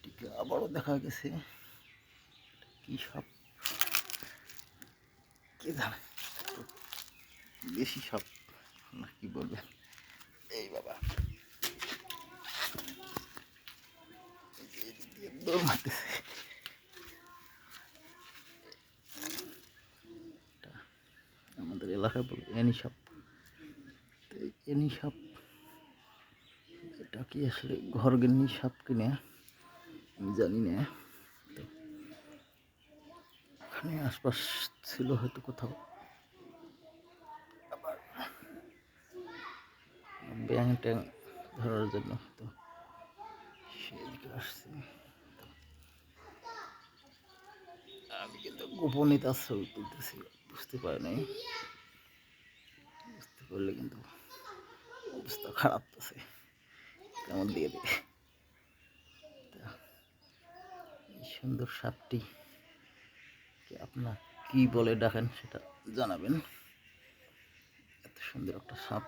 সাপটিকে আবারও দেখা গেছে। কি সাপ কে জানে, দেশি সাপ না কি বলবেন। এই বাবা দৌড় মারতেছে। আমাদের এলাকায় বলবে এনি সাপ। এনি সাপ এটা কি আসলে ঘর গেনি সাপ কিনে আমি জানি না। তো এখানে আশপাশ ছিল হয়তো কোথাও। আবার ব্যাং ট্যাং ধরার জন্য তো সেদিকে আসছে। আমি কিন্তু গোপনে তার ছবি তুলতেছি, বুঝতে পারি নাই। বুঝতে পারলে কিন্তু অবস্থা খারাপ আছে, কেমন দিয়ে দেবে। এই সুন্দর সাপটি কে আপনার কি বলে ডাকেন সেটা জানাবেন। এত সুন্দর একটা সাপ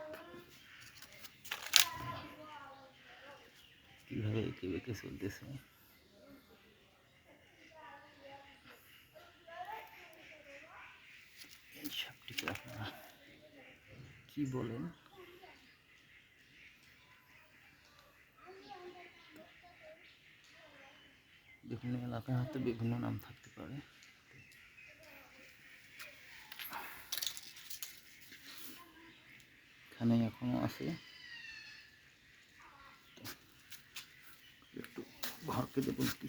কিভাবে এঁকে বেঁকে চলতেছে। এই সাপটিকে আপনারা কি বলেন? বিভিন্ন এলাকায় হয়তো বিভিন্ন নাম থাকতে পারে। এখানে এখনো আছে। একটু ঘরকে দেখুন কি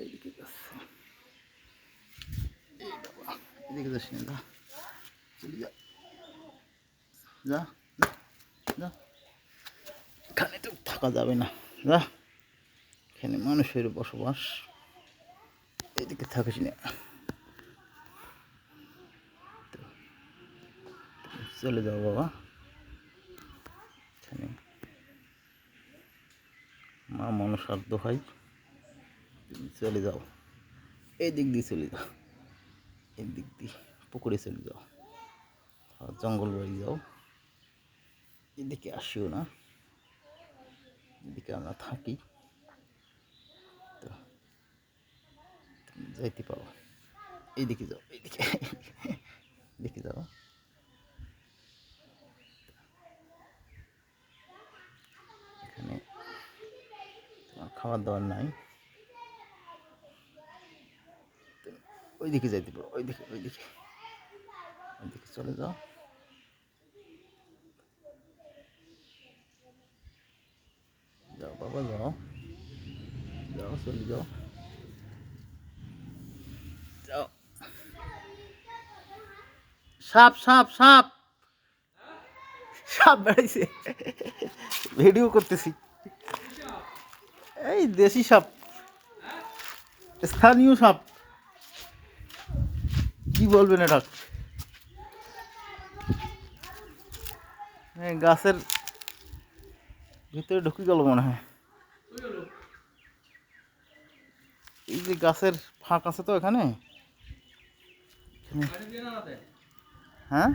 এইদিকে যাচ্ছে। এই বাবা এদিকে যাস না, যা চলে যা, যা যা, এখানে তো থাকা যাবে না, যা। এখানে মানুষের বসবাস, এদিকে থাকিস না, চলে যাও বাবা। এখানে মা মনসার দোহাই, তুমি চলে যাও, এই দিক দিয়ে চলে যাও, এই দিক দিয়ে পুকুরে চলে যাও, জঙ্গল বাড়ি যাও, এদিকে আসিও না, এদিকে আমরা থাকি। তো তুমি যাইতে পারো, এইদিকে যাও, এইদিকে এদিকে যাও। এখানে তোমার খাবার দাবার নাই, ওইদিকে যাইতে পারো, ওইদিকে ওইদিকে ওইদিকে চলে যাও, যাও বাবা যাও, যাও চলে যাও, যাও। সাপ সাপ সাপ সাপ বেড়াইছে, ভিডিও করতেছি। এই দেশি সাপ, স্থানীয় সাপ, কি বলবেন এটা। গাছের ভিতরে ঢুকে গেল মনে হয়। এই যে গাছের ফাঁক আছে তো এখানে, হ্যাঁ।